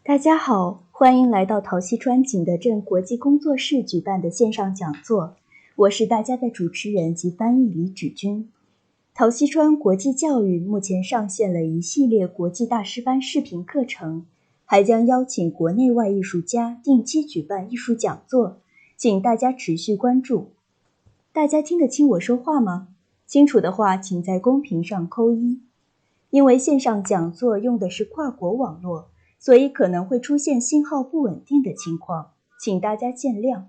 大家好，欢迎来到陶溪川景德镇国际工作室举办的线上讲座，我是大家的主持人及翻译李芷君。陶溪川国际教育目前上线了一系列国际大师班视频课程，还将邀请国内外艺术家定期举办艺术讲座，请大家持续关注。大家听得清我说话吗？清楚的话，请在公屏上扣1。因为线上讲座用的是跨国网络，所以可能会出现信号不稳定的情况，请大家见谅。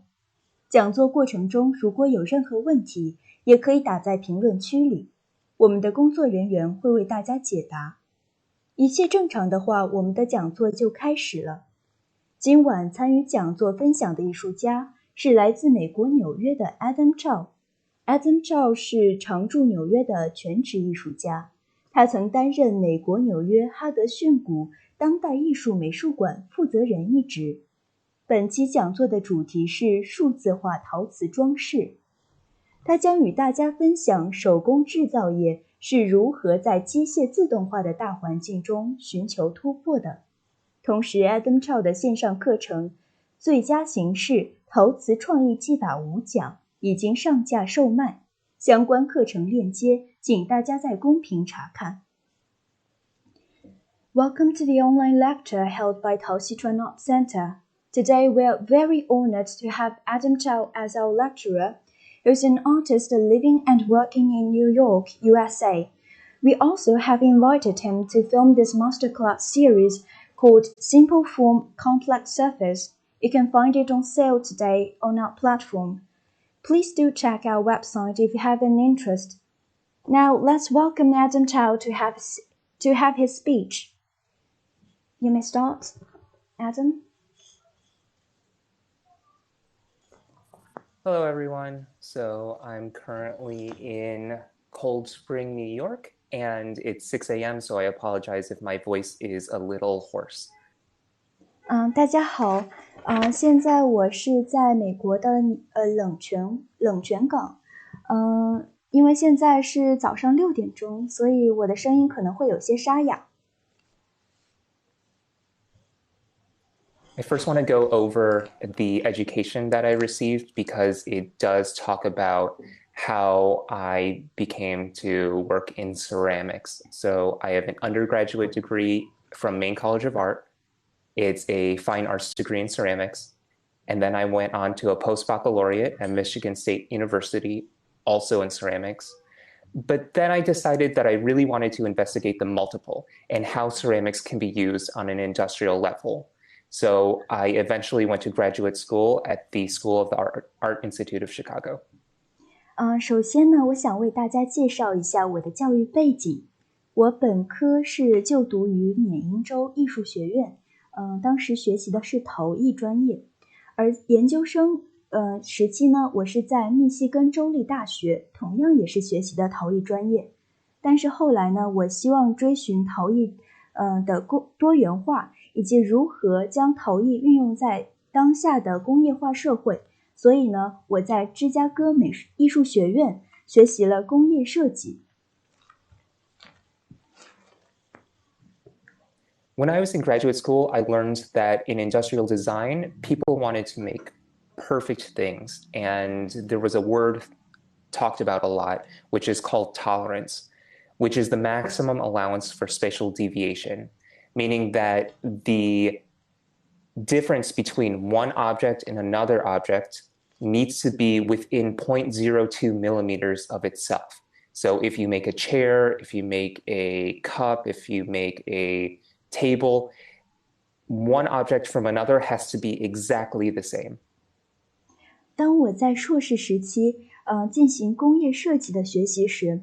讲座过程中如果有任何问题，也可以打在评论区里，我们的工作人员会为大家解答。一切正常的话，我们的讲座就开始了。今晚参与讲座分享的艺术家是来自美国纽约的 Chau。Adam Chau 是常驻纽约的全职艺术家，他曾担任美国纽约哈德逊谷当代艺术美术馆负责人一职。本期讲座的主题是数字化陶瓷装饰。他将与大家分享手工制造业是如何在机械自动化的大环境中寻求突破的。同时 Adam Chau 的线上课程最佳形式陶瓷创意技法5讲已经上架售卖，相关课程链接请大家在公屏查看。Welcome to the online lecture held by Taoxichuan Art Center. Today we are very honored to have Adam Chau as our lecturer, who's an artist living and working in New York, USA. We also have invited him to film this masterclass series called Simple Form, Complex Surface. You can find it on sale today on our platform. Please do check our website if you have an interest. Now let's welcome Adam Chau to have his speech. You may start, Adam. Hello, everyone. So I'm currently in Cold Spring, New York, and it's 6 a.m., so I apologize if my voice is a little hoarse. 大家好，现在我是在美国的冷泉港，因为现在是早上6点钟，所以我的声音可能会有些沙哑。I first want to go over the education that I received because it does talk about how I became to work in ceramics. So I have an undergraduate degree from Maine College of Art. It's a fine arts degree in ceramics. And then I went on to a post-baccalaureate at Michigan State University, also in ceramics. But then I decided that I really wanted to investigate the multiple and how ceramics can be used on an industrial level. So I eventually went to graduate school at the School of the Art Institute of Chicago. 首先呢，我想为大家介绍一下我的教育背景。我本科是就读于缅因州艺术学院，当时学习的是陶艺专业，而研究生时期呢，我是在密西根州立大学，同样也是学习的陶艺专业。但是后来呢，我希望追寻陶艺的多元化，以及如何将陶艺运用在当下的工业化社会，所以呢，我在芝加哥艺术学院学习了工业设计。When I was in graduate school, I learned that in industrial design, people wanted to make perfect things. And there was a word talked about a lot, which is called tolerance, which is the maximum allowance for spatial deviation, meaning that the difference between one object and another object needs to be within 0.02 millimeters of itself. So if you make a chair, if you make a cup, if you make a table, one object from another has to be exactly the same. 当我在硕士时期进行工业设计的学习时，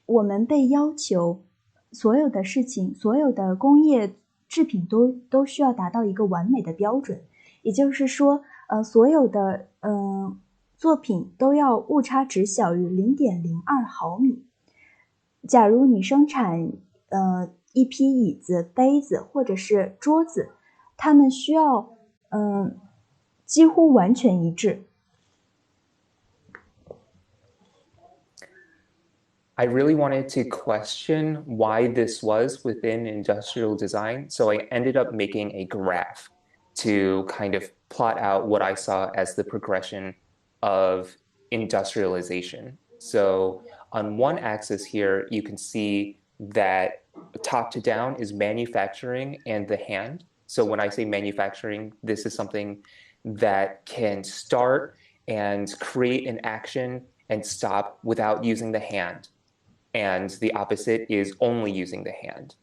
我们被要求所有的事情，所有的工业制品都需要达到一个完美的标准，也就是说所有的作品都要误差值小于 0.02 毫米。假如你生产一批椅子、杯子或者是桌子，它们需要几乎完全一致。I really wanted to question why this was within industrial design. So I ended up making a graph to kind of plot out what I saw as the progression of industrialization. So on one axis here, you can see that top to down is manufacturing and the hand. So when I say manufacturing, this is something that can start and create an action and stop without using the hand. And the opposite is only using the hand.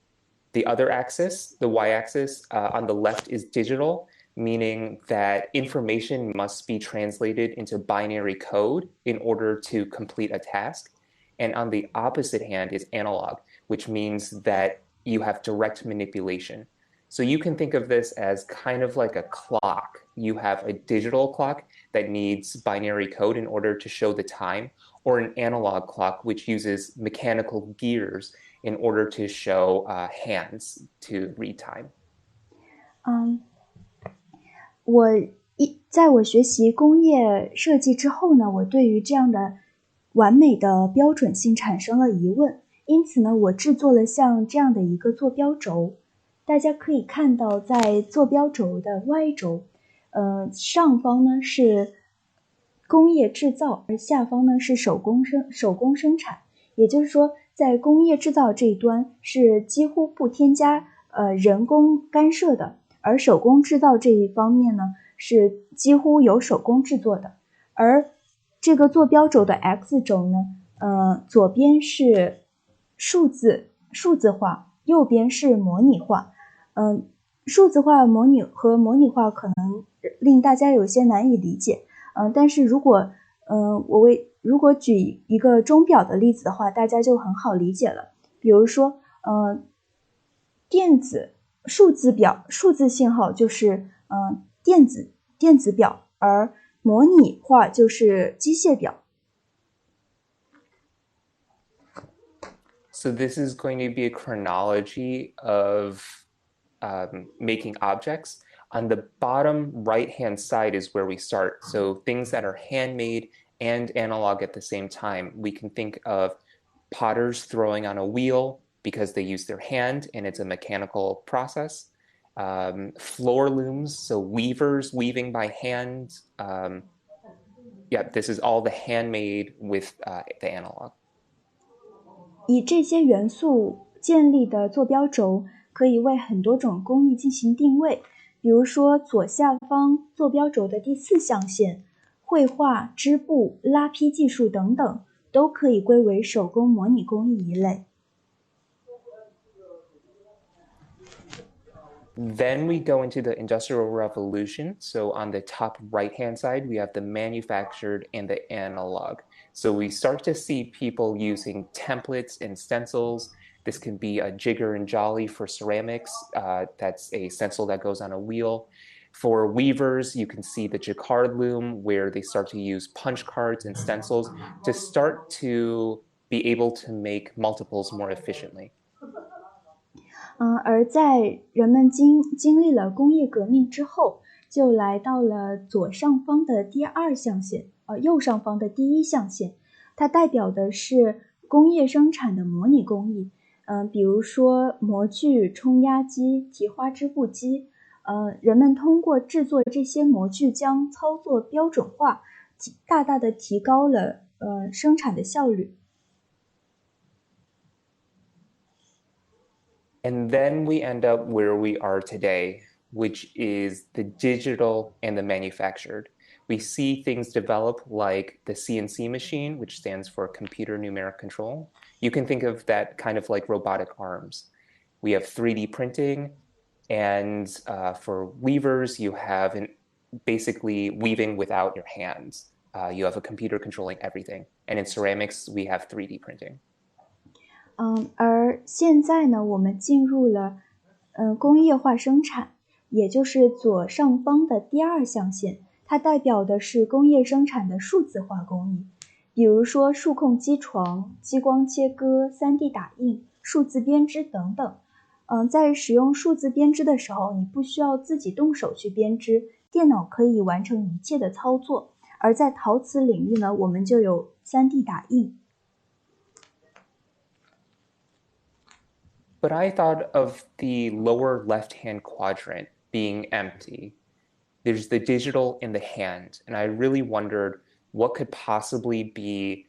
The other axis, the y-axis, on the left is digital, meaning that information must be translated into binary code in order to complete a task. And on the opposite hand is analog, which means that you have direct manipulation. So you can think of this as kind of like a clock. You have a digital clock that needs binary code in order to show the time, or an analog clock which uses mechanical gears in order to show hands to read time. 在我学习工业设计之后呢，我对于这样的完美的标准性产生了疑问，因此呢，我制作了像这样的一个坐标轴。大家可以看到，在坐标轴的 Y 轴，上方呢是工业制造，而下方呢是手工生产。也就是说，在工业制造这一端是几乎不添加人工干涉的，而手工制造这一方面呢是几乎由手工制作的。而这个坐标轴的 X 轴呢，左边是数字化，右边是模拟化。数字化模拟化可能令大家有些难以理解，但是如果举一个钟表的例子的话，大家就很好理解了。比如说，数字信号就是电子表，而模拟化就是机械表。So this is going to be a chronology of making objects. On the bottom right-hand side is where we start. So things that are handmade and analog at the same time. We can think of potters throwing on a wheel because they use their hand and it's a mechanical process. Floor looms, so weavers weaving by hand. This is all the handmade with the analog. 以这些元素建立的坐标轴可以为很多种工艺进行定位，比如说左下方坐标轴的第4象限，绘画、织布、拉坯技术等等，都可以归为手工模拟工艺一类。Then we go into the Industrial Revolution. So on the top right-hand side, we have the manufactured and the analog. So we start to see people using templates and stencils. This can be a jigger and jolly for ceramics. That's a stencil that goes on a wheel. For weavers, you can see the jacquard loom, where they start to use punch cards and stencils to start to be able to make multiples more efficiently. 而在人们经历了工业革命之后，就来到了左上方的第2象限，右上方的第1象限，它代表的是工业生产的模拟工艺，比如说模具、冲压机、提花织布机，人们通过制作这些模具将操作标准化，大大的提高了生产的效率。And then we end up where we are today, which is the digital and the manufactured. We see things develop like the CNC machine, which stands for computer numeric control. You can think of that kind of like robotic arms. We have 3D printing, and for weavers, you have basically weaving without your hands. You have a computer controlling everything. And in ceramics, we have 3D printing. 而现在呢，我们进入了工业化生产，也就是左上方的第2象限，它代表的是工业生产的数字化工艺，比如说数控机床、激光切割、3D 打印、数字编织等等。在使用数字编织的时候，你不需要自己动手去编织，电脑可以完成一切的操作。而在陶瓷领域呢，我们就有3D 打印。But I thought of the lower left-hand quadrant being empty. There's the digital in the hand, and I really wondered what could possibly be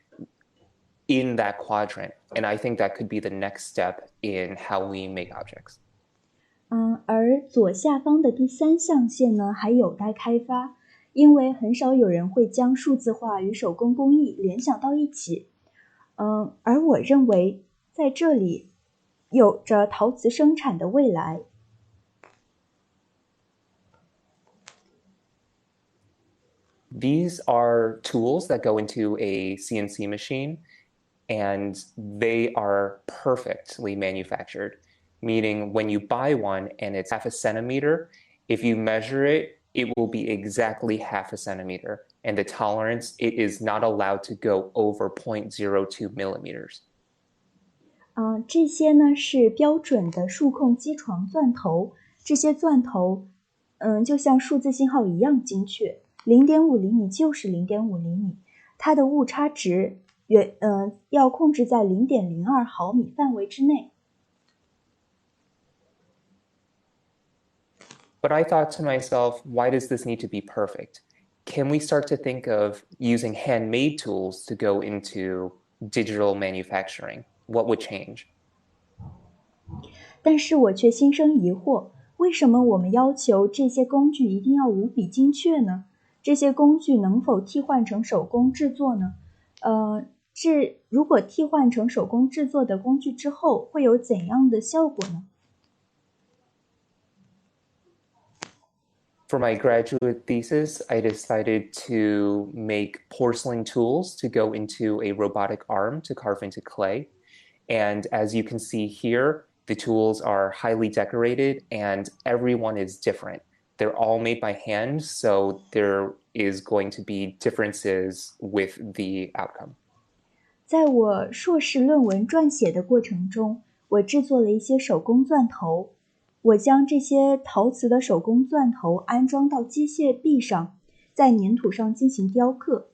in that quadrant. And I think that could be the next step in how we make objects. 而左下方的第三象限呢，还有待开发，因为很少有人会将数字化与手工工艺联想到一起。而我认为在这里有着陶瓷生产的未来。These are tools that go into a CNC machine, and they are perfectly manufactured, meaning when you buy one and it's half a centimeter, if you measure it, it will be exactly half a centimeter, and the tolerance, it is not allowed to go over 0.02 millimeters. 这些呢是标准的数控机床钻头，这些钻头，就像数字信号一样精确，0.5厘米就是0.5厘米，它的误差值要控制在0.02毫米范围之内。But I thought to myself, why does this need to be perfect? Can we start to think of using handmade tools to go into digital manufacturing? What would change? 但是我却心生疑惑，为什么我们要求这些工具一定要无比精确呢？这些工具能否替换成手工制作呢？如果替换成手工制作的工具之后，会有怎样的效果呢？ For my graduate thesis, I decided to make porcelain tools to go into a robotic arm to carve into clay. And as you can see here, the tools are highly decorated and everyone is different. They're all made by hand, so there is going to be differences with the outcome. 在我硕士论文撰写的过程中，我制作了一些手工钻头。我将这些陶瓷的手工钻头安装到机械臂上，在粘土上进行雕刻。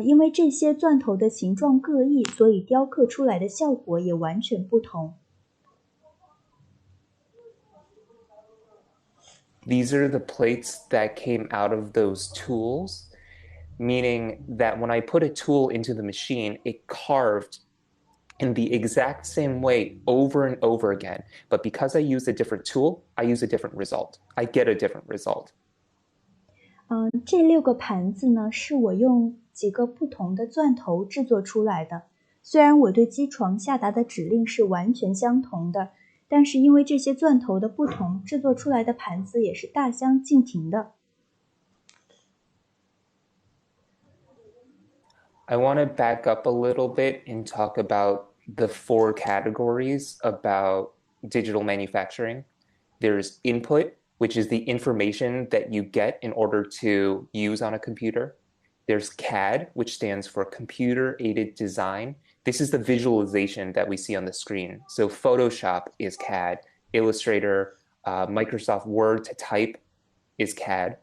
因为这些钻头的形状各异，所以雕刻出来的效果也完全不同。These are the plates that came out of those tools, meaning that when I put a tool into the machine, it carved in the exact same way over and over again. But because I use a different tool, I use a different result. I get a different result. 这6个盘子呢，是我用几个不同的钻头制作出来的。虽然我对机床下达的指令是完全相同的，但是因为这些钻头的不同，制作出来的盘子也是大相径庭的。I want to back up a little bit and talk about the 4 categories about digital manufacturing. There's input, which is the information that you get in order to use on a computer. There's CAD, which stands for computer-aided design. This is the visualization that we see on the screen. So Photoshop is CAD, Illustrator, Microsoft Word to type is CAD.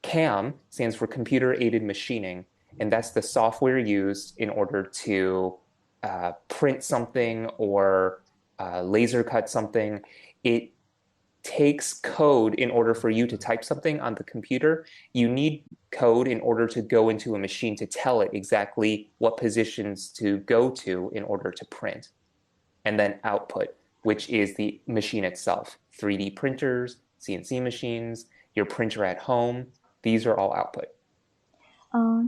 CAM stands for computer-aided machining, and that's the software used in order to print something or laser cut something. It takes code in order for you to type something on the computer. You need code in order to go into a machine to tell it exactly what positions to go to in order to print. And then output, which is the machine itself. 3D printers, CNC machines, your printer at home, these are all output.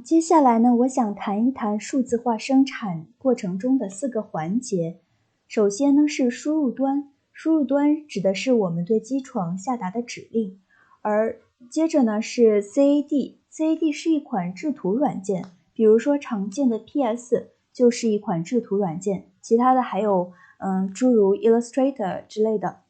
接下来呢，我想谈一谈数字化生产过程中的4个环节。首先呢是输入端，输入端指的是我们对机床下达的指令，而接着呢是 CAD 是一款制图软件，比如说常见的 PS 就是一款制图软件，其他的还有诸如 Illustrator 之类的，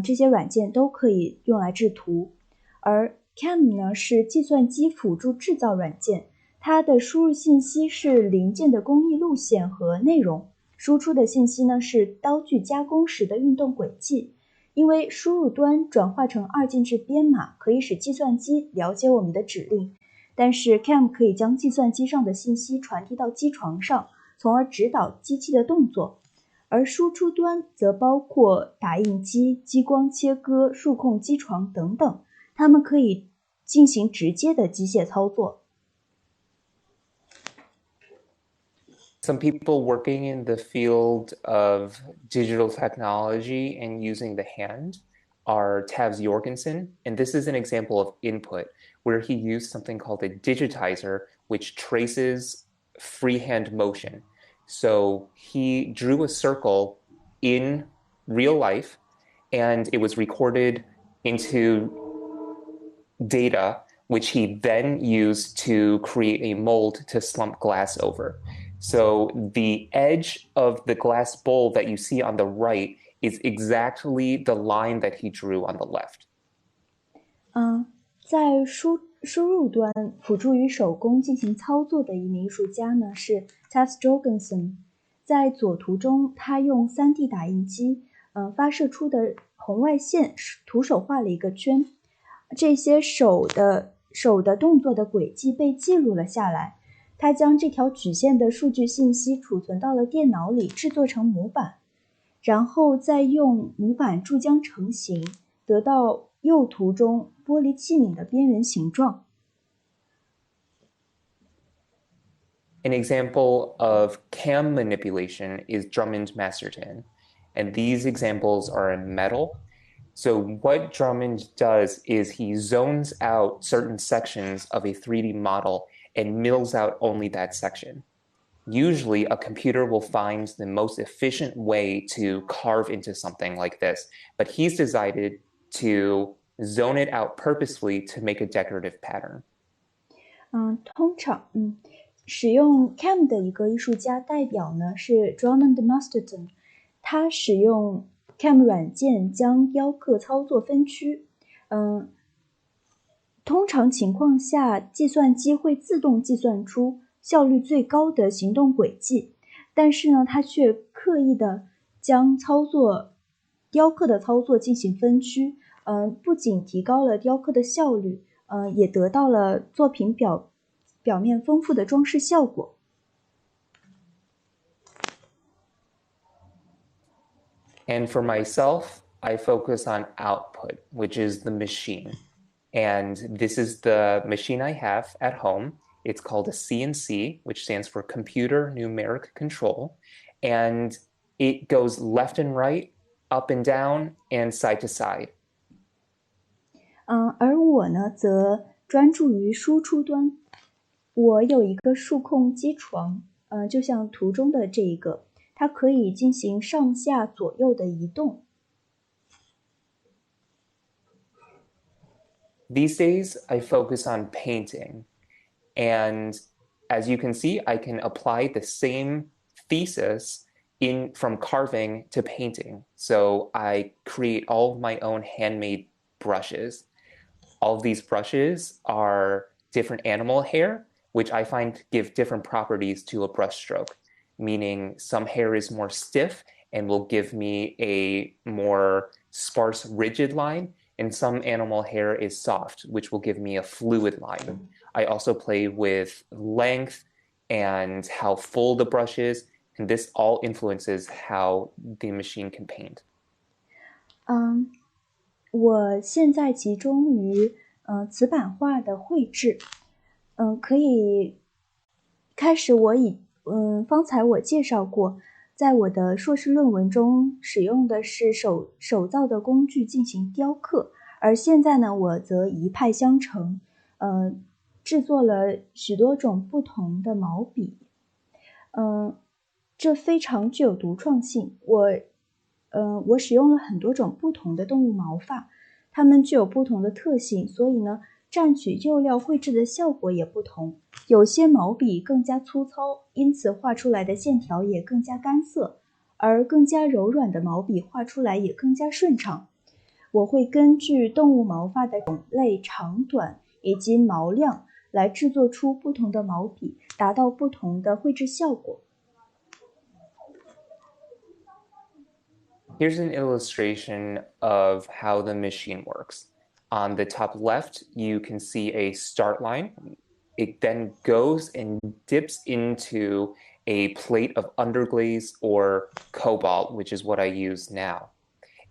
这些软件都可以用来制图。而 CAM 呢是计算机辅助制造软件，它的输入信息是零件的工艺路线和内容，输出的信息呢是刀具加工时的运动轨迹。因为输入端转化成2进制编码可以使计算机了解我们的指令，但是 CAM 可以将计算机上的信息传递到机床上，从而指导机器的动作。而输出端则包括打印机、激光切割、数控机床等等，它们可以进行直接的机械操作。Some people working in the field of digital technology and using the hand are Tavs Jorgensen, and this is an example of input where he used something called a digitizer, which traces freehand motion. So he drew a circle in real life, and it was recorded into data, which he then used to create a mold to slump glass over. So the edge of the glass bowl that you see on the right is exactly the line that he drew on the left. 在输入端辅助于手工进行操作的一名艺术家呢是 Taoxichuan。在左图中，他用 3D 打印机发射出的红外线徒手画了一个圈，这些手的动作的轨迹被记录了下来。他将这条曲线的数据信息储存到了电脑里，制作成模板，然后再用模板注浆成型，得到右图中玻璃器皿的边缘形状。An example of cam manipulation is Drummond Masterton, and these examples are in metal. So what Drummond does is he zones out certain sections of a 3D model and mills out only that section. Usually a computer will find the most efficient way to carve into something like this, but he's decided to zone it out purposefully to make a decorative pattern. 通常使用 CAM 的一个艺术家代表呢是 Drummond Masterton， 他使用 CAM 软件将雕刻操作分区。通常情况下，计算机会自动计算出效率最高的行动轨迹，但是呢，他却刻意的将雕刻的操作进行分区，不仅提高了雕刻的效率，也得到了作品表面丰富的装饰效果。And for myself, I focus on output, which is the machine. And this is the machine I have at home. It's called a CNC, which stands for Computer Numeric Control. And it goes left and right, up and down, and side to side. 而我呢，则专注于输出端。我有一个数控机床，就像图中的这一个，它可以进行上下左右的移动。These days, I focus on painting. And as you can see, I can apply the same thesis from carving to painting. So I create all of my own handmade brushes. All of these brushes are different animal hair, which I find give different properties to a brush stroke, meaning some hair is more stiff and will give me a more sparse, rigid line, and some animal hair is soft, which will give me a fluid line. I also play with length and how full the brush is, and this all influences how the machine can paint. 我现在集中于瓷板画的绘制，可以开始方才我介绍过，在我的硕士论文中使用的是手造的工具进行雕刻，而现在呢，我则一派相承，制作了许多种不同的毛笔，这非常具有独创性。我使用了很多种不同的动物毛发，它们具有不同的特性，所以呢，蘸取釉料绘制的效果也不同。有些毛笔更加粗糙，因此画出来的线条也更加干涩，而更加柔软的毛笔画出来也更加顺畅。我会根据动物毛发的种类、长短以及毛量来制作出不同的毛笔，达到不同的绘制效果。Here's an illustration of how the machine works. On the top left, you can see a start line. It then goes and dips into a plate of underglaze or cobalt, which is what I use now.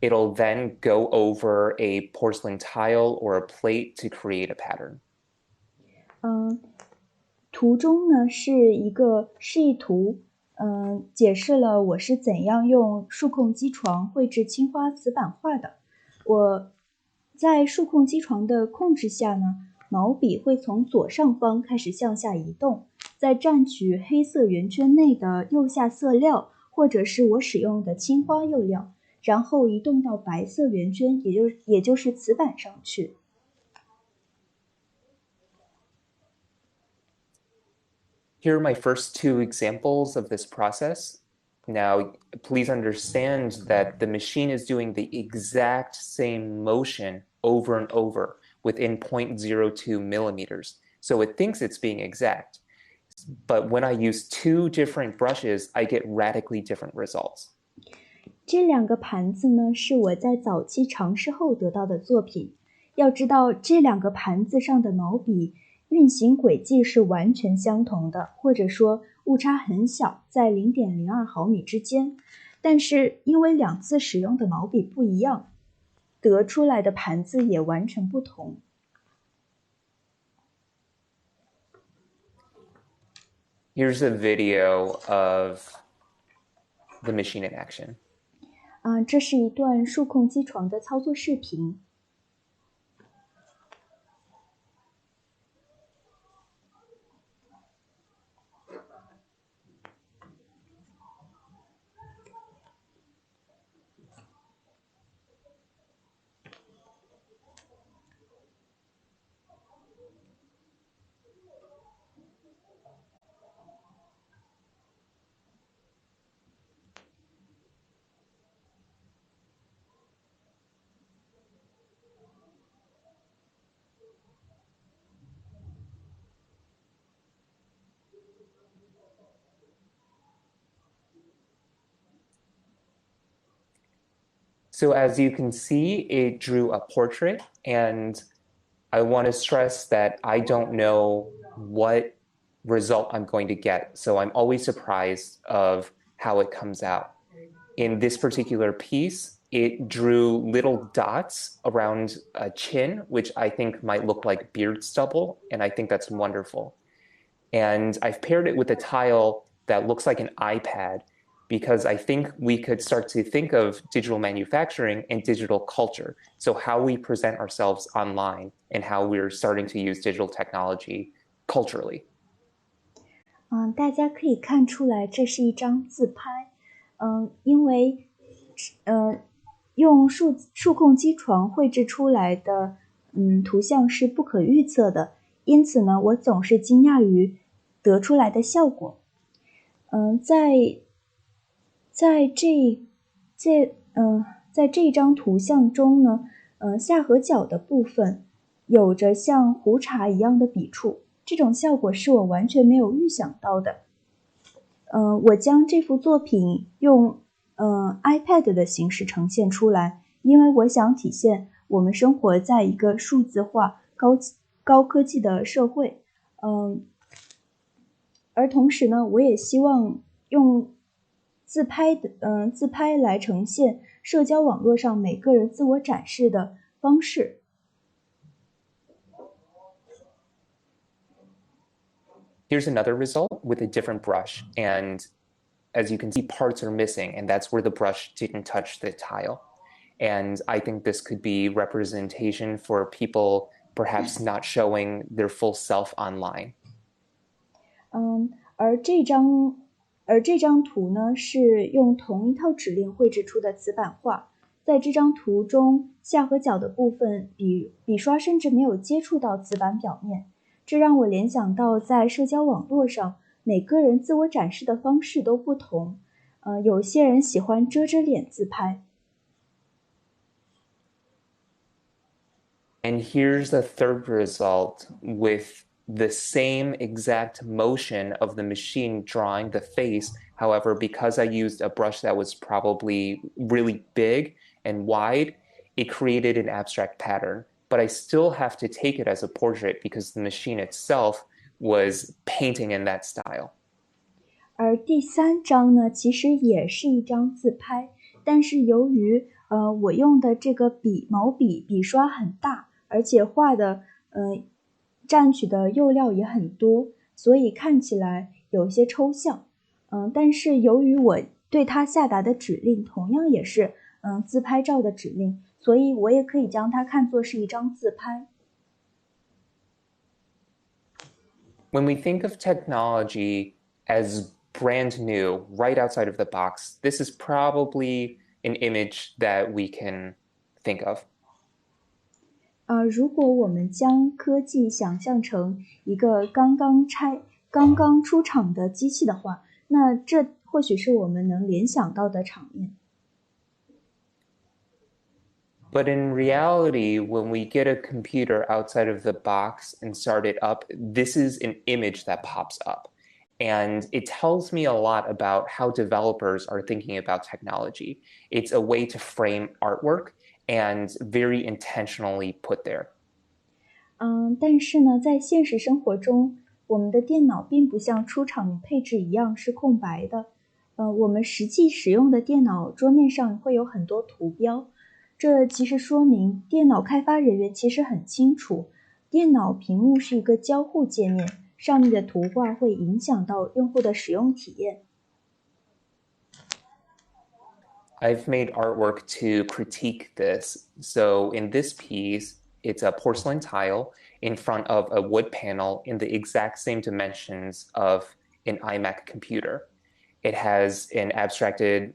It'll then go over a porcelain tile or a plate to create a pattern. 图中呢是一个示意图，解释了我是怎样用数控机床绘制青花瓷板画的。我在数控机床的控制下呢，毛笔会从左上方开始向下移动，再占取黑色圆圈内的釉下色料，或者是我使用的青花釉料，然后移动到白色圆圈，也就是瓷板上去。Here are my first two examples of this process. Now, please understand that the machine is doing the exact same motion over and over within 0.02 millimeters. So it thinks it's being exact. But when I use two different brushes, I get radically different results. 这两个盘子呢，是我在早期尝试后得到的作品。要知道，这两个盘子上的毛笔运行轨迹是完全相同的，或者说误差很小，在 0.02 毫米之间。但是因为两次使用的毛笔不一样，得出来的盘子也完全不同。Here's a video of the machine in action. 这是一段数控机床的操作视频。So as you can see, it drew a portrait, and I want to stress that I don't know what result I'm going to get. So I'm always surprised of how it comes out. In this particular piece, it drew little dots around a chin, which I think might look like beard stubble, and I think that's wonderful. And I've paired it with a tile that looks like an iPad, because I think we could start to think of digital manufacturing and digital culture. So how we present ourselves online and how we're starting to use digital technology culturally. 大家可以看出来，这是一张自拍。因为用数控机床绘制出来的图像是不可预测的，因此呢，我总是惊讶于得出来的效果。在这张图像中呢，下颌角的部分有着像胡茬一样的笔触，这种效果是我完全没有预想到的。我将这幅作品用iPad 的形式呈现出来，因为我想体现我们生活在一个数字化、高科技的社会。而同时呢，我也希望用自拍来呈现社交网络上每个人自我展示的方式。Here's another result with a different brush, and as you can see, parts are missing, and that's where the brush didn't touch the tile. And I think this could be representation for people perhaps not showing their full self online. 而这张图呢，是用同一套指令绘制出的瓷板画。在这张图中，下颌角的部分笔刷甚至没有接触到瓷板表面，这让我联想到在社交网络上，每个人自我展示的方式都不同。有些人喜欢遮着脸自拍。And here's the third result with the same exact motion of the machine drawing the face. However, because I used a brush that was probably really big and wide, it created an abstract pattern. But I still have to take it as a portrait because the machine itself was painting in that style. 而第3张呢，其实也是一张自拍，但是由于我用的这个毛笔刷很大，而且画的占取的釉料也很多，所以看起来有些抽象。但是由于我对它下达的指令同样也是自拍照的指令，所以我也可以将它看作是一张自拍。When we think of technology as brand new, right outside of the box, this is probably an image that we can think of. 如果我们将科技想象成一个刚刚出厂的机器的话，那这或许是我们能联想到的场面。But in reality, when we get a computer outside of the box and start it up, this is an image that pops up. And it tells me a lot about how developers are thinking about technology. It's a way to frame artwork and very intentionally put there. 但是呢，在现实生活中，我们的电脑并不像出厂配置一样是空白的。我们实际使用的电脑桌面上会有很多图标，这其实说明电脑开发人员其实很清楚，电脑屏幕是一个交互界面，上面的图画会影响到用户的使用体验。I've made artwork to critique this. So in this piece, it's a porcelain tile in front of a wood panel in the exact same dimensions of an iMac computer. It has an abstracted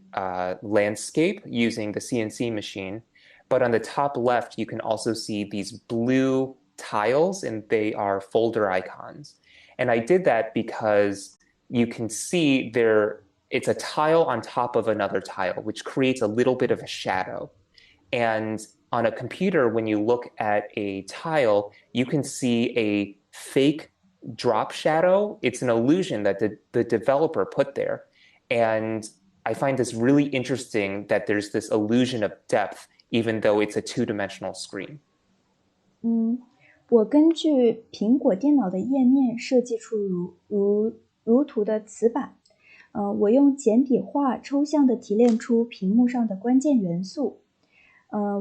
landscape using the CNC machine. But on the top left, you can also see these blue tiles, and they are folder icons. And I did that because you can see it's a tile on top of another tile, which creates a little bit of a shadow. And on a computer, when you look at a tile, you can see a fake drop shadow. It's an illusion that the developer put there. And I find this really interesting that there's this illusion of depth, even though it's a two-dimensional screen. 我根据苹果电脑的页面设计出如图的词板。我用简笔画抽象地提炼出屏幕上的关键元素。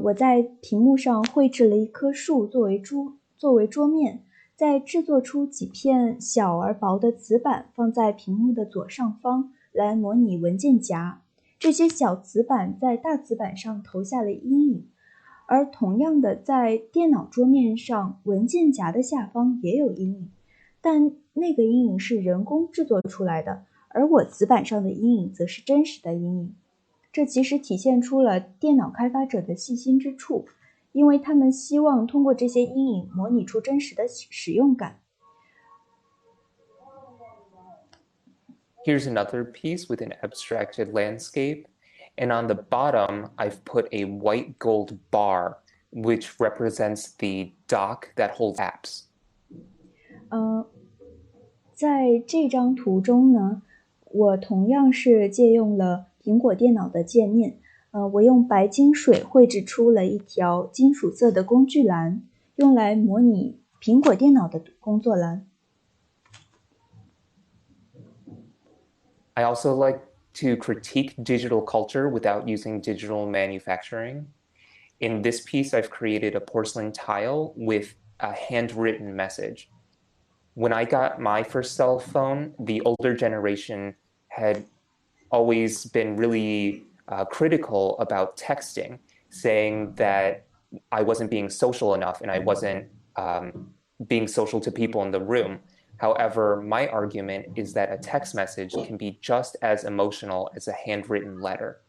我在屏幕上绘制了一棵树作为桌面，再制作出几片小而薄的词板放在屏幕的左上方，来模拟文件夹。这些小词板在大词板上投下了阴影，而同样的，在电脑桌面上文件夹的下方也有阴影，但那个阴影是人工制作出来的，而我词板上的阴影则是真实的阴影。这其实体现出了电脑开发者的细心之处，因为他们希望通过这些阴影模拟出真实的使用感。Here's another piece with an abstracted landscape. And on the bottom, I've put a white gold bar, which represents the dock that holds apps. 在这张图中呢，我同样是借用了苹果电脑的界面。我用白金水绘制出了一条金属色的工具栏，用来模拟苹果电脑的工作栏。I also like to critique digital culture without using digital manufacturing. In this piece, I've created a porcelain tile with a handwritten message. When I got my first cell phone, the older generation had always been really critical about texting, saying that I wasn't being social enough and I wasn't being social to people in the room. However, my argument is that a text message can be just as emotional as a handwritten letter.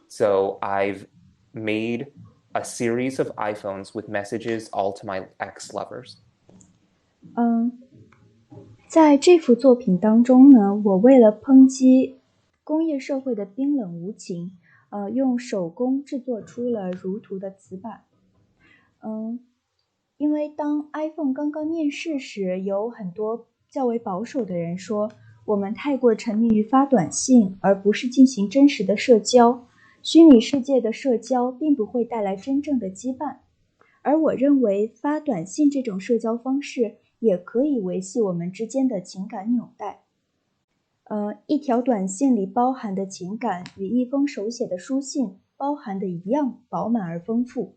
So I've made a series of iPhones with messages all to my ex-lovers. 在这幅作品当中呢，我为了抨击工业社会的冰冷无情，用手工制作出了如图的词板。因为当 iPhone 刚刚面世时，有很多较为保守的人说，我们太过沉迷于发短信，而不是进行真实的社交。虚拟世界的社交并不会带来真正的羁绊。而我认为发短信这种社交方式也可以维系我们之间的情感纽带。一条短信里包含的情感与一封手写的书信包含的一样饱满而丰富。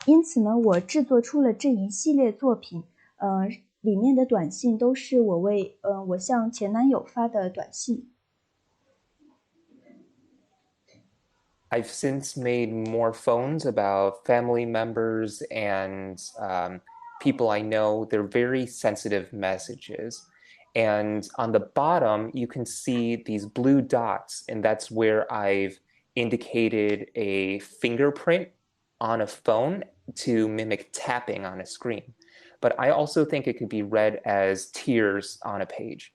因此呢，我制作出了这一系列作品，里面的短信都是我向前男友发的短信。I've since made more phones about family members and people I know. They're very sensitive messages. And on the bottom, you can see these blue dots, and that's where I've indicated a fingerprint on a phone to mimic tapping on a screen. But I also think it could be read as tears on a page.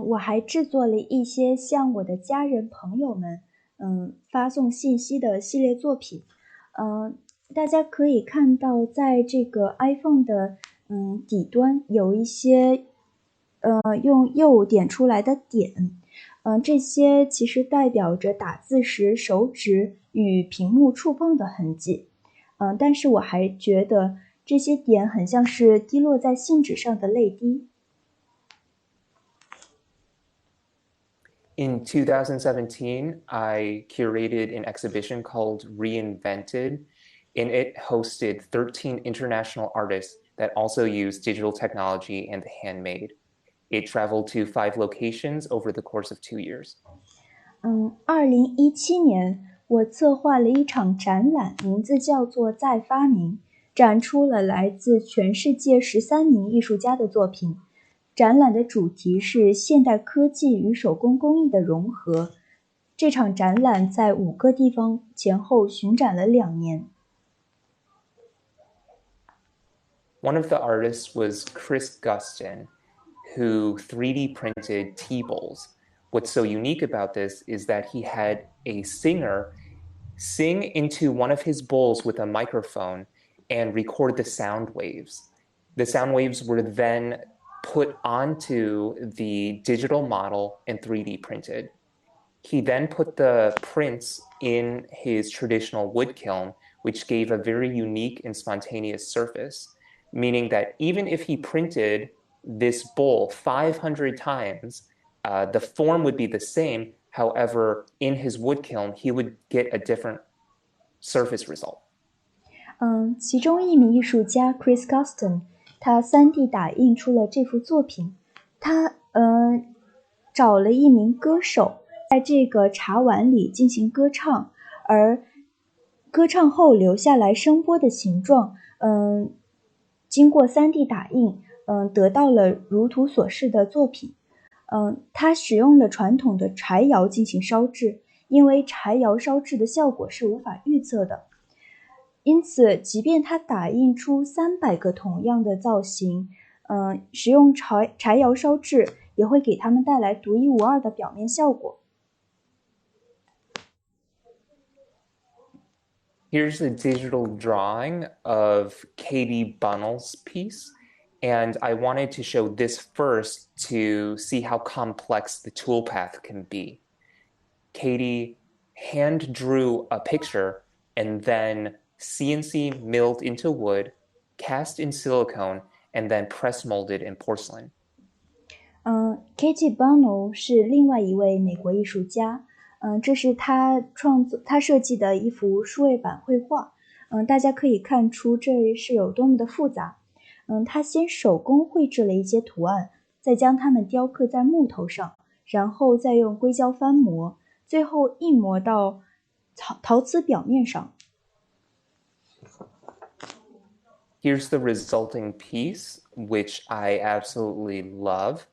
我还制作了一些向我的家人朋友们发送信息的系列作品。大家可以看到在这个 iPhone 的底端有一些用右点出来的点，这些其实代表着打字时手指与屏幕触碰的痕迹。但是我还觉得这些点很像是滴落在信纸上的泪滴。In 2017, I curated an exhibition called Reinvented, and it hosted 13 international artists that also use digital technology and the handmade. It traveled to 5 locations over the course of 2 years. 2017年，我策划了一场展览，名字叫做《再发明》，展出了来自全世界13名艺术家的作品。展览的主题是现代科技与手工工艺的融合。这场展览在5个地方前后巡展了2年。One of the artists was Gustin, who 3D printed tea bowls. What's so unique about this is that he had a singer sing into one of his bowls with a microphone and record the sound waves. The sound waves were then put onto the digital model and 3D printed. He then put the prints in his traditional wood kiln, which gave a very unique and spontaneous surface, meaning that even if he printed this bowl 500 times, the form would be the same. However, in his wood kiln, he would get a different surface result. 其中一名艺术家 Chris Gustin， 他 3D 打印出了这幅作品。他找了一名歌手，在这个茶碗里进行歌唱，而歌唱后留下来声波的形状，经过 3D 打印，得到了如图所示的作品。他使用了传统的柴窑进行烧制，因为柴窑烧制的效果是无法预测的。因此，即便他打印出300个同样的造型，使用柴窑烧制也会给他们带来独一无二的表面效果。Here's a digital drawing of Katie Bonnell's piece, and I wanted to show this first to see how complex the toolpath can be. Katie hand drew a picture and then CNC milled into wood, cast in silicone, and then press molded in porcelain. Katie Bonnell 是另外一位美国艺术家，这是他设计的一幅数位版绘画，大家可以看出这是有多么的复杂。他先手工绘制了一些图案，再将它们雕刻在木头上，然后再用硅胶翻模，最后印模到陶瓷表面上。Here's the resulting piece, which I absolutely love,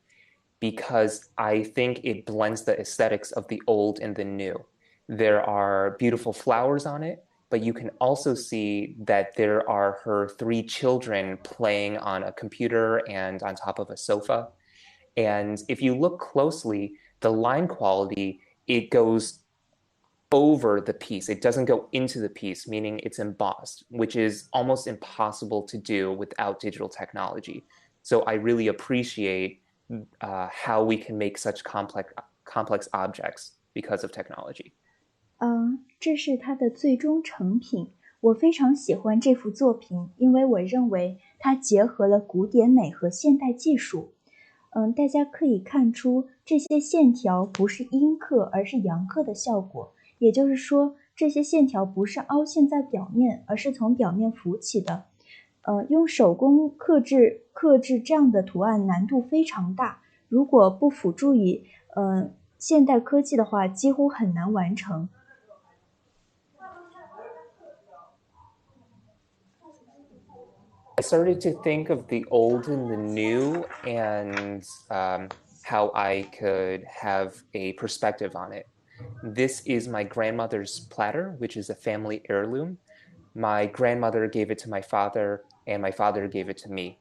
because I think it blends the aesthetics of the old and the new. There are beautiful flowers on it, but you can also see that there are her 3 children playing on a computer and on top of a sofa. And if you look closely, the line quality, it goes over the piece. It doesn't go into the piece, meaning it's embossed, which is almost impossible to do without digital technology. So I really appreciate how we can make such complex objects because of technology. 这是它的最终成品。我非常喜欢这幅作品，因为我认为它结合了古典美和现代技术。大家可以看出这些线条不是阴刻，而是阳刻的效果。也就是说，这些线条不是凹陷在表面，而是从表面浮起的。用手工刻制这样的图案难度非常大，如果不辅助以现代科技的话，几乎很难完成。I started to think of the old and the new and how I could have a perspective on it. This is my grandmother's platter, which is a family heirloom. My grandmother gave it to my father, and my father gave it to me.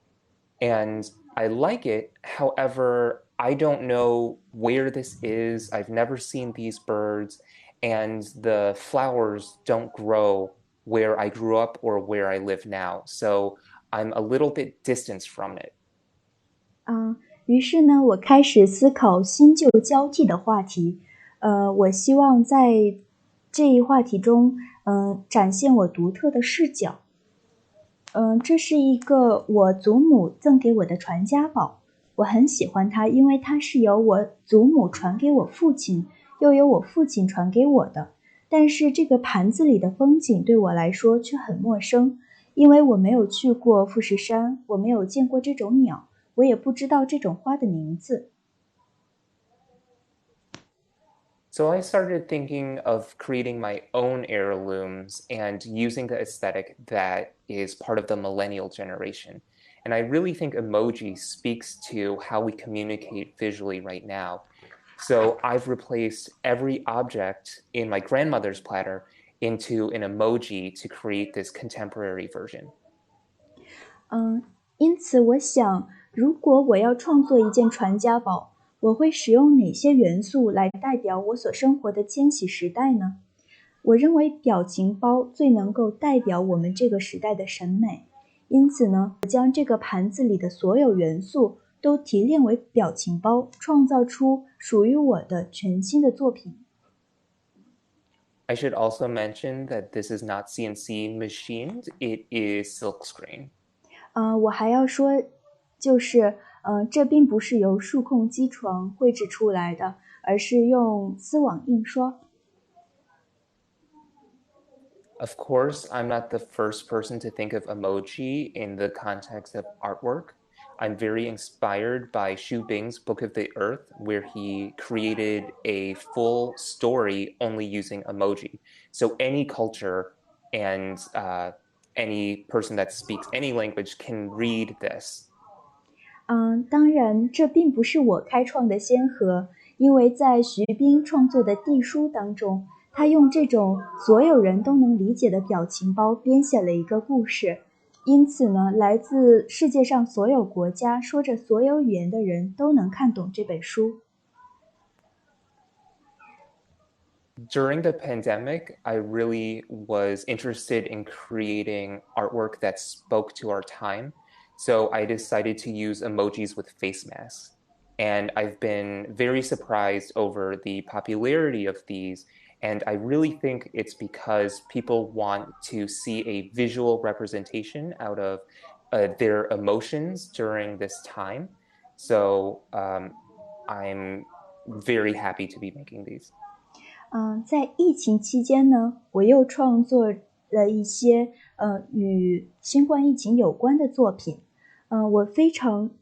And I like it. However, I don't know where this is. I've never seen these birds, and the flowers don't grow where I grew up or where I live now. So I'm a little bit distanced from it. 于是呢，我开始思考新旧交替的话题。我希望在这一话题中，展现我独特的视角。这是一个我祖母赠给我的传家宝，我很喜欢它，因为它是由我祖母传给我父亲，又由我父亲传给我的。但是这个盘子里的风景对我来说却很陌生，因为我没有去过富士山，我没有见过这种鸟，我也不知道这种花的名字。So I started thinking of creating my own heirlooms and using the aesthetic that is part of the millennial generation. And I really think emoji speaks to how we communicate visually right now. So I've replaced every object in my grandmother's platter into an emoji to create this contemporary version. 因此我想，如果我要创作一件传家宝，我会使用哪些元素来代表我所生活的千禧时代呢？我认为表情包最能够代表我们这个时代的审美，因此呢，我将这个盘子里的所有元素都提炼为表情包，创造出属于我的全新的作品。I should also mention that this is not CNC machined, it is silkscreen. 我还要说，就是这并不是由数控机床绘制出来的，而是用丝网印刷。Of course, I'm not the first person to think of emoji in the context of artwork. I'm very inspired by Xu Bing's Book of the Earth, where he created a full story only using emoji. So any culture and any person that speaks any language can read this. 当然，这并不是我开创的先河，因为在徐冰创作的地书当中，他用这种所有人都能理解的表情包编写了一个故事。因此呢，来自世界上所有国家、说着所有语言的人都能看懂这本书。During the pandemic, I really was interested in creating artwork that spoke to our time. So I decided to use emojis with face masks. And I've been very surprised over the popularity of these. And I really think it's because people want to see a visual representation out of their emotions during this time. So I'm very happy to be making these. 在疫情期间呢，我又创作了一些与新冠疫情有关的作品。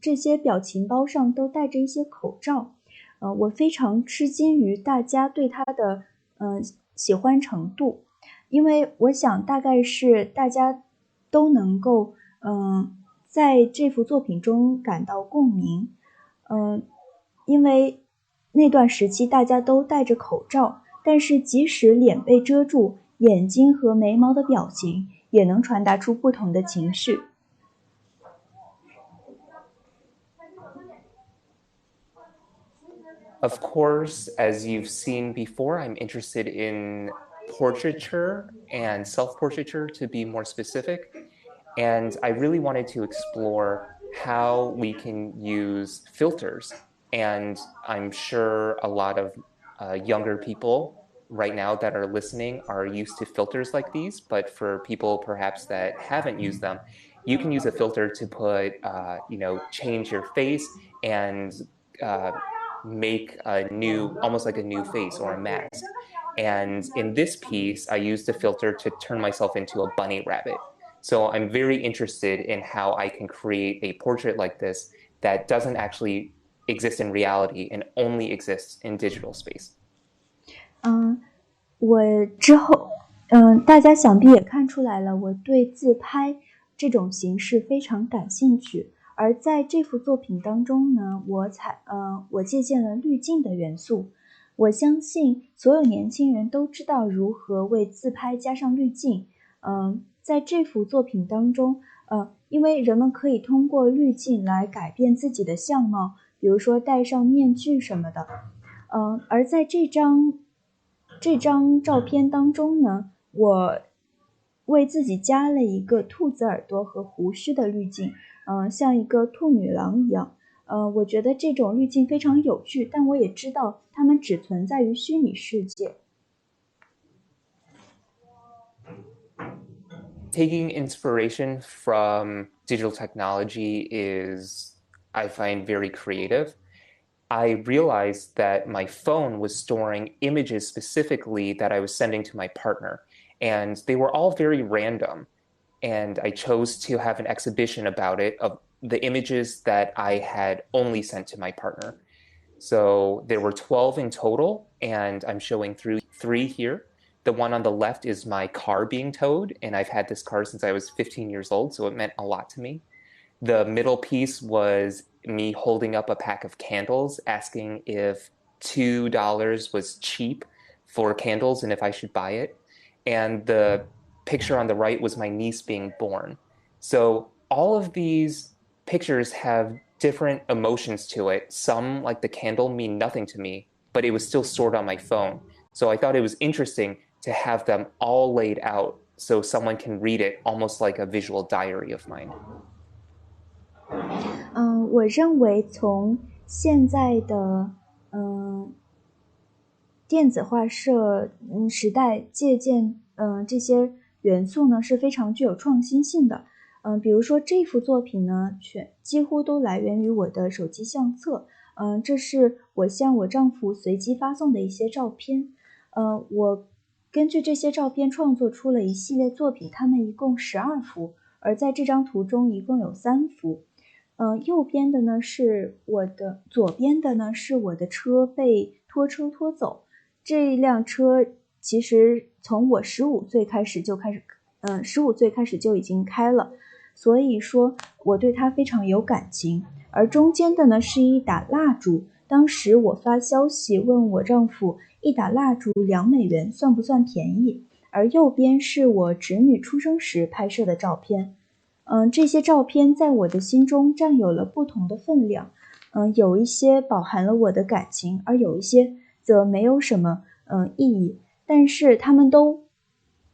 这些表情包上都戴着一些口罩。我非常吃惊于大家对它的喜欢程度，因为我想大概是大家都能够在这幅作品中感到共鸣。因为那段时期大家都戴着口罩。但是即使脸被遮住，眼睛和眉毛的表情也能传达出不同的情绪。Of course, as you've seen before, I'm interested in portraiture and self-portraiture to be more specific. And I really wanted to explore how we can use filters. And I'm sure a lot of younger people right now that are listening are used to filters like these, but for people perhaps that haven't used them, you can use a filter to put, change your face and make a new, almost like a new face or a mask. And in this piece, I used a filter to turn myself into a bunny rabbit. So I'm very interested in how I can create a portrait like this that doesn't actually exist in reality and only exists in digital space. 我之后，大家想必也看出来了，我对自拍这种形式非常感兴趣。而在这幅作品当中呢，我借鉴了滤镜的元素。我相信所有年轻人都知道如何为自拍加上滤镜。在这幅作品当中，因为人们可以通过滤镜来改变自己的相貌，比如说戴上面具什么的。而在这张照片当中呢，我为自己加了一个兔子耳朵和胡须的滤镜，像一个兔女郎一样。我觉得这种滤镜非常有趣，但我也知道它们只存在于虚拟世界。Taking inspiration from digital technology is, I find, very creative. I realized that my phone was storing images specifically that I was sending to my partner, and they were all very random. And I chose to have an exhibition about it of the images that I had only sent to my partner. So there were 12 in total, and I'm showing three here. The one on the left is my car being towed, and I've had this car since I was 15 years old, so it meant a lot to me. The middle piece was me holding up a pack of candles, asking if $2 was cheap for candles and if I should buy it. And the picture on the right was my niece being born. So all of these pictures have different emotions to it. Some, like the candle, mean nothing to me, but it was still stored on my phone. So I thought it was interesting to have them all laid out so someone can read it almost like a visual diary of mine. 我认为从现在的电子画摄时代借鉴这些元素呢是非常具有创新性的。比如说这幅作品呢几乎都来源于我的手机相册。这是我向我丈夫随机发送的一些照片。我根据这些照片创作出了一系列作品，它们一共12幅，而在这张图中一共有3幅。右边的呢是我的，左边的呢是我的车被拖车拖走。这辆车其实从我15岁开始就已经开了，所以说我对它非常有感情。而中间的呢是一打蜡烛，当时我发消息问我丈夫，一打蜡烛2美元算不算便宜？而右边是我侄女出生时拍摄的照片。这些照片在我的心中占有了不同的分量。有一些饱含了我的感情，而有一些则没有什么意义，但是它们都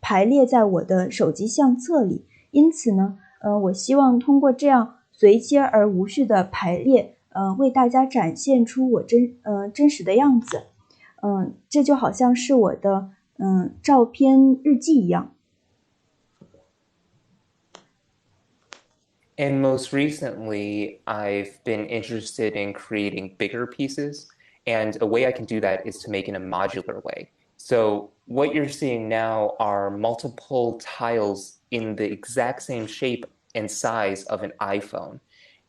排列在我的手机相册里。因此呢，我希望通过这样随机而无序的排列，为大家展现出我真实的样子。这就好像是我的照片日记一样。And most recently, I've been interested in creating bigger pieces. And a way I can do that is to make it in a modular way. So what you're seeing now are multiple tiles in the exact same shape and size of an iPhone.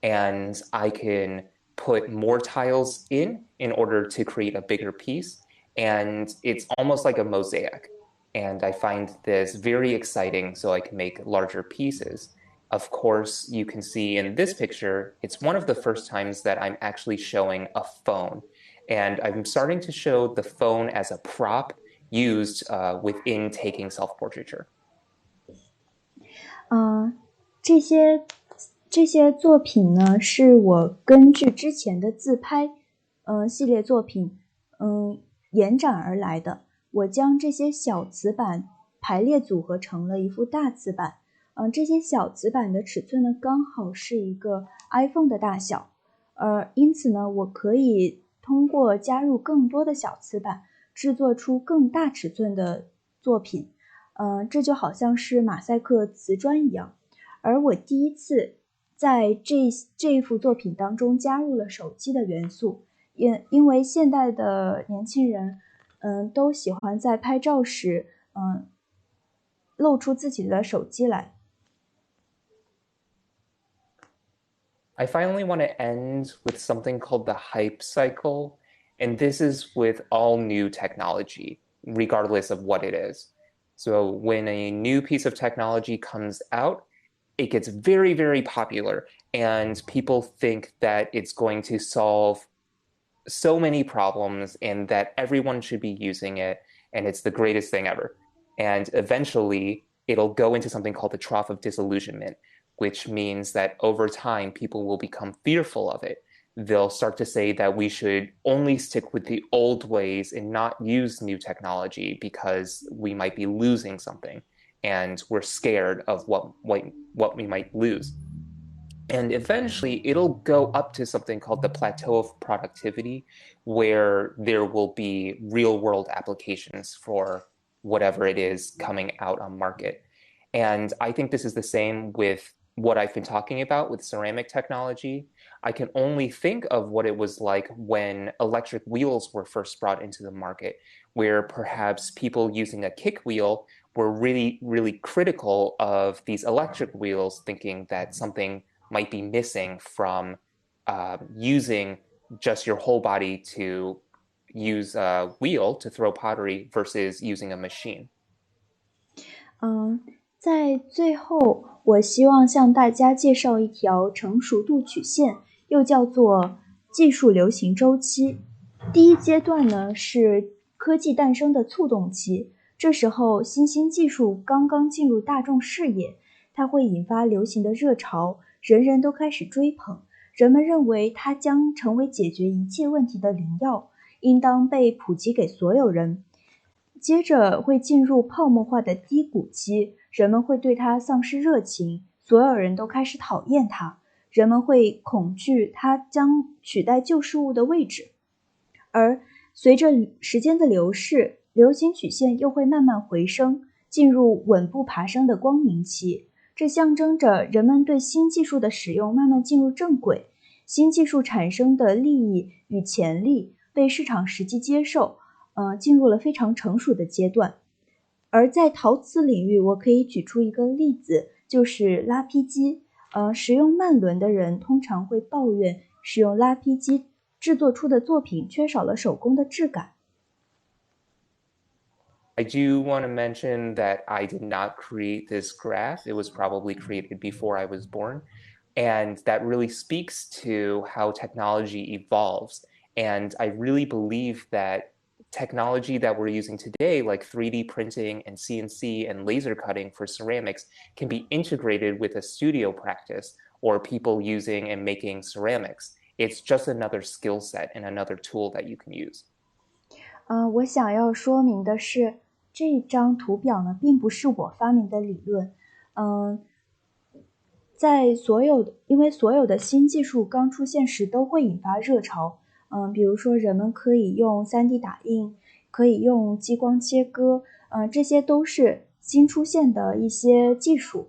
And I can put more tiles in order to create a bigger piece. And it's almost like a mosaic. And I find this very exciting so I can make larger pieces. Of course, you can see in this picture, it's one of the first times that I'm actually showing a phone. And I'm starting to show the phone as a prop used within taking self-portraiture. 这些作品呢，是我根据之前的自拍系列作品延展而来的。我将这些小瓷板排列组合成了一幅大瓷板。这些小瓷板的尺寸呢，刚好是一个 iPhone 的大小。因此呢，我可以通过加入更多的小瓷板，制作出更大尺寸的作品。这就好像是马赛克瓷砖一样。而我第一次在这一幅作品当中加入了手机的元素，因为现代的年轻人都喜欢在拍照时露出自己的手机来。I finally want to end with something called the hype cycle, and this is with all new technology, regardless of what it is. So when a new piece of technology comes out, it gets very, very popular, and people think that it's going to solve so many problems and that everyone should be using it, and it's the greatest thing ever. And eventually, it'll go into something called the Trough of Disillusionment, which means that over time, people will become fearful of it. They'll start to say that we should only stick with the old ways and not use new technology because we might be losing something, and we're scared of what we might lose. And eventually, it'll go up to something called the Plateau of Productivity, where there will be real world applications for whatever it is coming out on market. And I think this is the same with what I've been talking about with ceramic technology. I can only think of what it was like when electric wheels were first brought into the market, where perhaps people using a kick wheel were really, really critical of these electric wheels, thinking that something might be missing from using just your whole body to use a wheel to throw pottery versus using a machine. 在最后，我希望向大家介绍一条成熟度曲线，又叫做技术流行周期。第一阶段呢是科技诞生的促动期，这时候新兴技术刚刚进入大众视野，它会引发流行的热潮，人人都开始追捧，人们认为它将成为解决一切问题的灵药，应当被普及给所有人。接着会进入泡沫化的低谷期，人们会对它丧失热情，所有人都开始讨厌它，人们会恐惧它将取代旧事物的位置。而随着时间的流逝，流行曲线又会慢慢回升，进入稳步爬升的光明期，这象征着人们对新技术的使用慢慢进入正轨，新技术产生的利益与潜力被市场实际接受，进入了非常成熟的阶段。而在陶瓷领域，我可以举出一个例子，就是拉坯机。使用慢轮的人通常会抱怨使用拉坯机制作出的作品缺少了手工的质感。I do want to mention that I did not create this graph. It was probably created before I was born. And that really speaks to how technology evolves. And I really believe that technology that we're using today, like 3D printing and CNC and laser cutting for ceramics, can be integrated with a studio practice or people using and making ceramics. It's just another skill set and another tool that you can use. 我想要说明的是，这张图表呢，并不是我发明的理论。因为所有的新技术刚出现时都会引发热潮。比如说人们可以用 3D 打印，可以用激光切割，这些都是新出现的一些技术。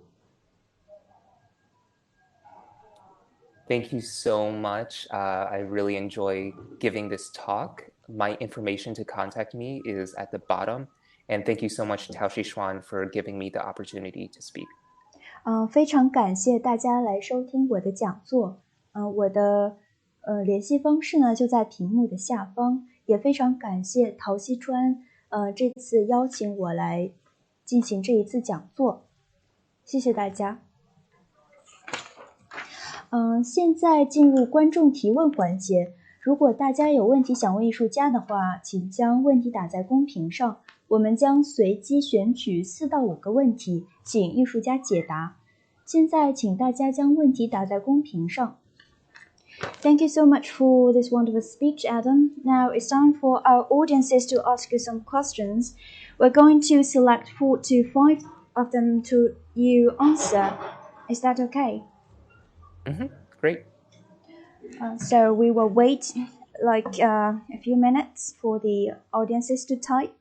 Thank you so much. I really enjoy giving this talk. My information to contact me is at the bottom. And thank you so much, Taoxichuan, for giving me the opportunity to speak. 非常感谢大家来收听我的讲座。我的联系方式呢就在屏幕的下方，也非常感谢陶西川这次邀请我来进行这一次讲座，谢谢大家。现在进入观众提问环节，如果大家有问题想问艺术家的话，请将问题打在公屏上，我们将随机选取4到5个问题，请艺术家解答。现在请大家将问题打在公屏上。Thank you so much for this wonderful speech, Adam. Now it's time for our audiences to ask you some questions. We're going to select 4 to 5 of them to you answer. Is that okay? Great. So we will wait like a few minutes for the audiences to type.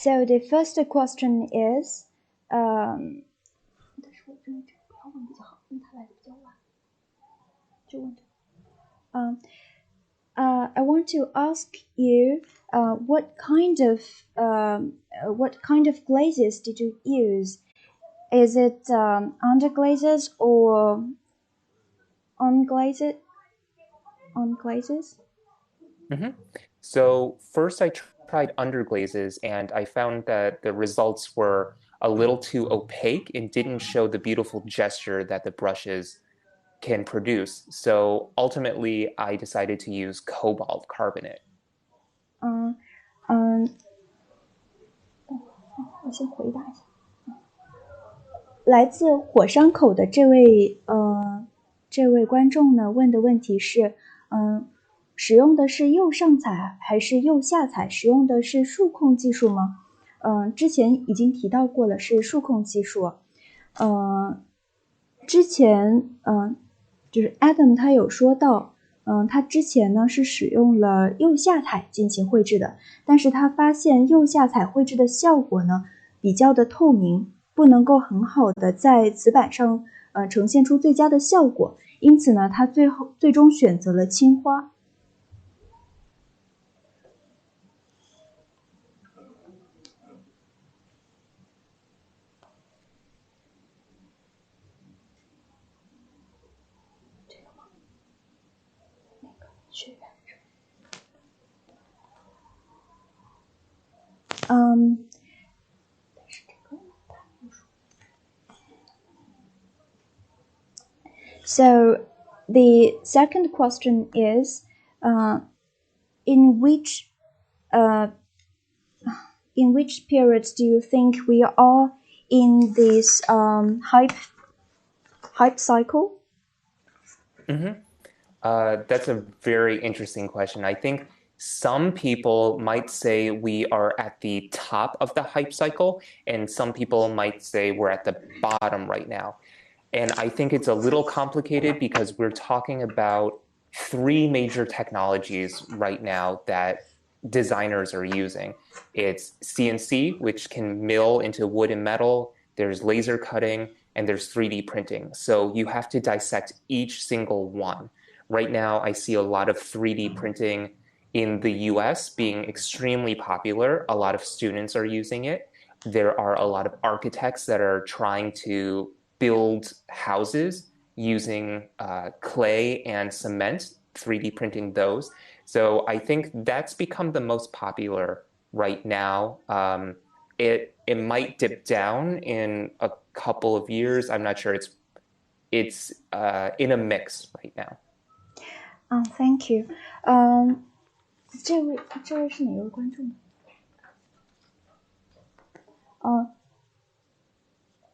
So the first question is, I want to ask you, what kind of glazes did you use? Is it under glazes or on glazes? On glazes? Mm-hmm. So first I tried underglazes, and I found that the results were a little too opaque and didn't show the beautiful gesture that the brushes can produce. So ultimately, I decided to use cobalt carbonate. 嗯嗯，我先回答一下。来自火山口的这位观众呢问的问题是，使用的是釉上彩还是釉下彩？使用的是数控技术吗？之前已经提到过了，是数控技术。之前就是 Adam 他有说到，他之前呢是使用了釉下彩进行绘制的，但是他发现釉下彩绘制的效果呢比较的透明，不能够很好的在瓷板上呈现出最佳的效果，因此呢他最终选择了青花。So the second question is, in which period do you think we are in this hype cycle? Mm-hmm. That's a very interesting question. I think some people might say we are at the top of the hype cycle, and some people might say we're at the bottom right now. And I think it's a little complicated because we're talking about three major technologies right now that designers are using. It's CNC, which can mill into wood and metal, there's laser cutting, and there's 3D printing. So you have to dissect each single one. Right now, I see a lot of 3D printing in the US being extremely popular. A lot of students are using it. There are a lot of architects that are trying to build houses using clay and cement, 3D printing those. So I think that's become the most popular right now. It might dip down in a couple of years. I'm not sure. It's in a mix right now. Thank you. 这位是哪位观众？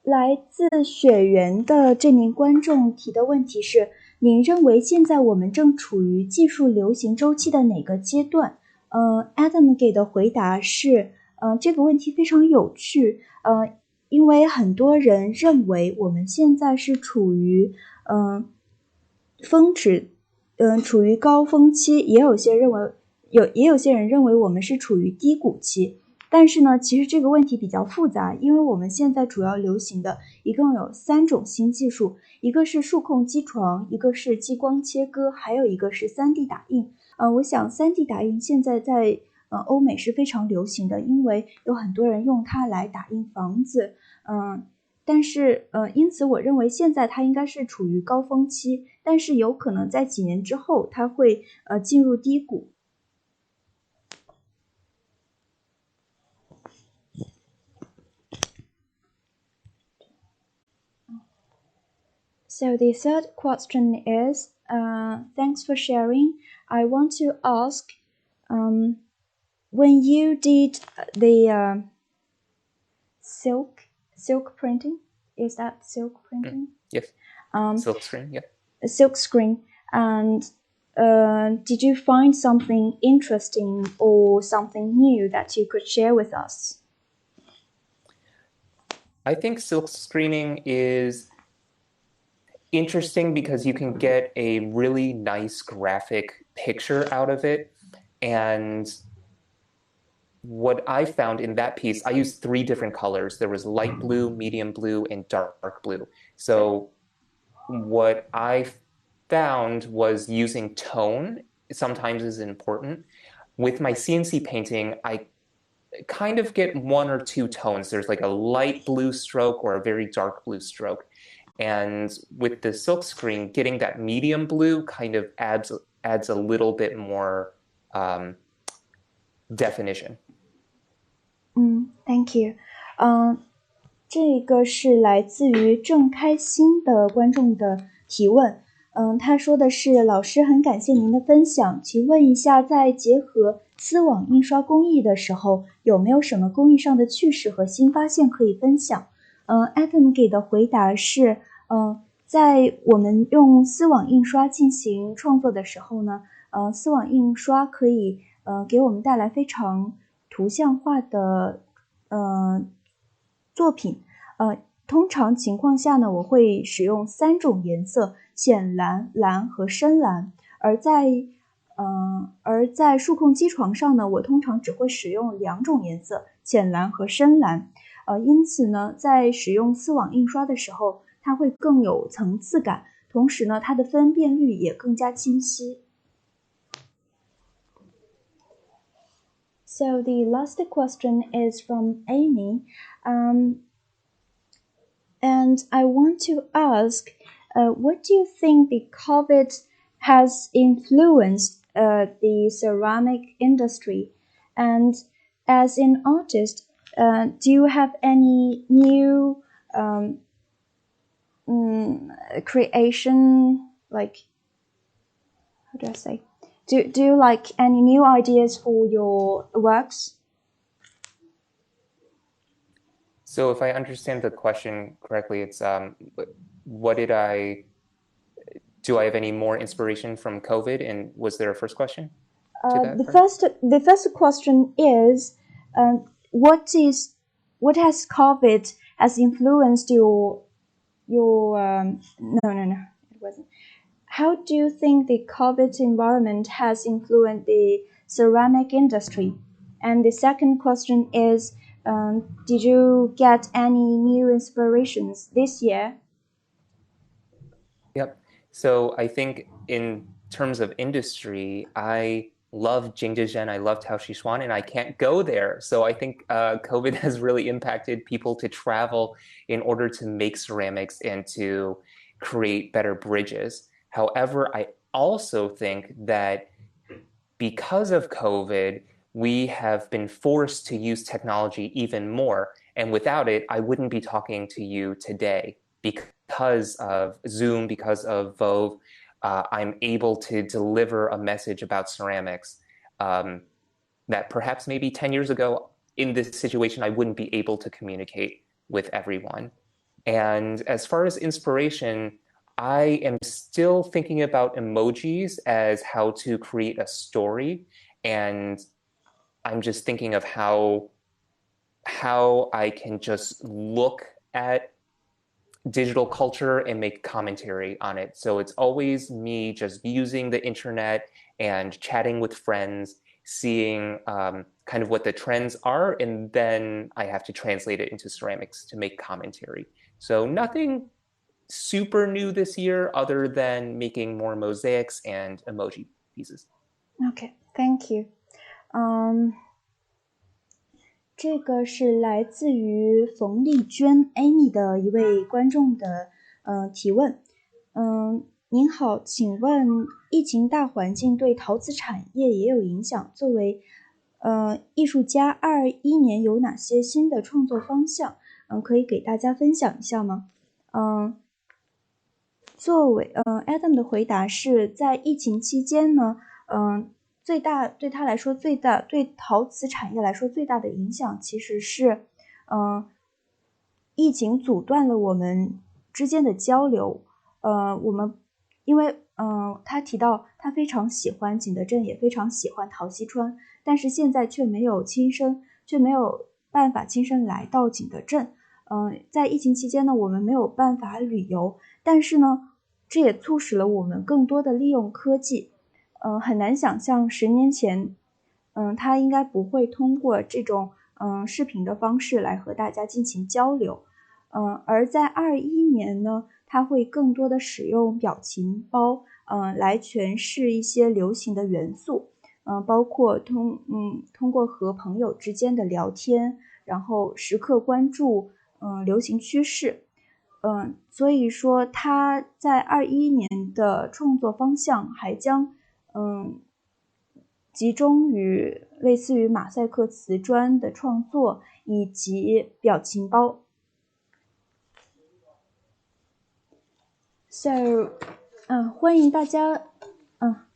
来自雪原的这名观众提的问题是：您认为现在我们正处于技术流行周期的哪个阶段？Adam 给的回答是，这个问题非常有趣，因为很多人认为我们现在是处于处于高峰期，也有些人认为我们是处于低谷期。但是呢，其实这个问题比较复杂，因为我们现在主要流行的一共有3种新技术，一个是数控机床，一个是激光切割，还有一个是 3D 打印。我想 3D 打印现在在欧美是非常流行的，因为有很多人用它来打印房子。但是因此我认为现在它应该是处于高峰期，但是有可能在几年之后它会进入低谷。So the third question is, thanks for sharing. I want to ask, when you did the silk printing, is that silk printing? Yes. Silk screen, yeah. Silk screen. And did you find something interesting or something new that you could share with us? I think silk screening is interesting because you can get a really nice graphic picture out of it. And what I found in that piece, I used 3 different colors. There was light blue, medium blue, and dark blue. So what I found was using tone sometimes is important. With my CNC painting, I kind of get 1 or 2 tones. There's like a light blue stroke or a very dark blue stroke. And with the silkscreen, getting that medium blue kind of adds a little bit more definition. Thank you. 这个是来自于郑开心的观众的提问。他说的是，老师很感谢您的分享，请问一下，在结合丝网印刷工艺的时候，有没有什么工艺上的趣事和新发现可以分享？Adam 给的回答是，在我们用丝网印刷进行创作的时候呢，丝网印刷可以给我们带来非常图像化的作品。通常情况下呢，我会使用3种颜色：浅蓝、蓝和深蓝。而在数控机床上呢，我通常只会使用2种颜色：浅蓝和深蓝。因此呢，在使用丝网印刷的时候，它会更有层次感，同时呢，它的分辨率也更加清晰。So the last question is from Amy, and I want to ask, what do you think the COVID has influenced the ceramic industry? And as an artist, do you have any new creation, like, how do I say? Do you like any new ideas for your works? So if I understand the question correctly, it's do I have any more inspiration from COVID? And was there a first question to that? The first question is, what has COVID has influenced your no, it wasn't. How do you think the COVID environment has influenced the ceramic industry? And the second question is, did you get any new inspirations this year? Yep. So I think in terms of industry, I love Jingdezhen, I love Taoxichuan, and I can't go there. So I think COVID has really impacted people to travel in order to make ceramics and to create better bridges. However, I also think that because of COVID, we have been forced to use technology even more. And without it, I wouldn't be talking to you today. Because of Zoom, because of Vove, I'm able to deliver a message about ceramics that perhaps maybe 10 years ago in this situation, I wouldn't be able to communicate with everyone. And as far as inspiration, I am still thinking about emojis as how to create a story. And I'm just thinking of how I can just look at digital culture and make commentary on it. So it's always me just using the internet and chatting with friends, seeing kind of what the trends are, and then I have to translate it into ceramics to make commentary. So nothing super new this year other than making more mosaics and emoji pieces. Okay, thank you. 这个是来自于冯丽娟 Amy 的一位观众的提问。您好，请问疫情大环境对陶瓷产业也有影响？作为艺术家，21年有哪些新的创作方向？可以给大家分享一下吗？作为Adam 的回答是在疫情期间呢，对他来说对陶瓷产业来说最大的影响其实是疫情阻断了我们之间的交流。我们因为他提到他非常喜欢景德镇，也非常喜欢陶溪川，但是现在却没有办法亲身来到景德镇。在疫情期间呢，我们没有办法旅游，但是呢，这也促使了我们更多的利用科技。很难想象10年前他应该不会通过这种视频的方式来和大家进行交流。而在21年呢，他会更多的使用表情包来诠释一些流行的元素，包括通过和朋友之间的聊天，然后时刻关注流行趋势。所以说他在21年的创作方向还将集中于类似于马赛克瓷砖的创作以及表情包。So，欢迎大家，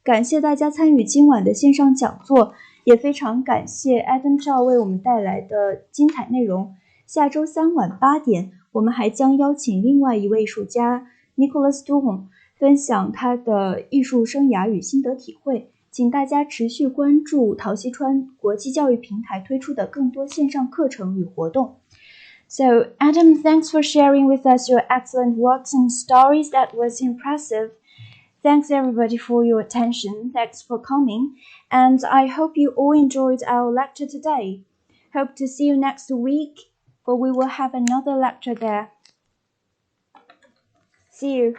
感谢大家参与今晚的线上讲座，也非常感谢 Adam Chau 为我们带来的精彩内容。下周3晚8点，我们还将邀请另外一位艺术家 Nicholas Duhon 分享他的艺术生涯与心得体会。请大家持续关注陶溪川国际教育平台推出的更多线上课程与活动。So, Adam, thanks for sharing with us your excellent works and stories. That was impressive. Thanks everybody for your attention. Thanks for coming. And I hope you all enjoyed our lecture today. Hope to see you next week, for we will have another lecture there. See you.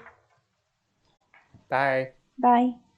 Bye. Bye.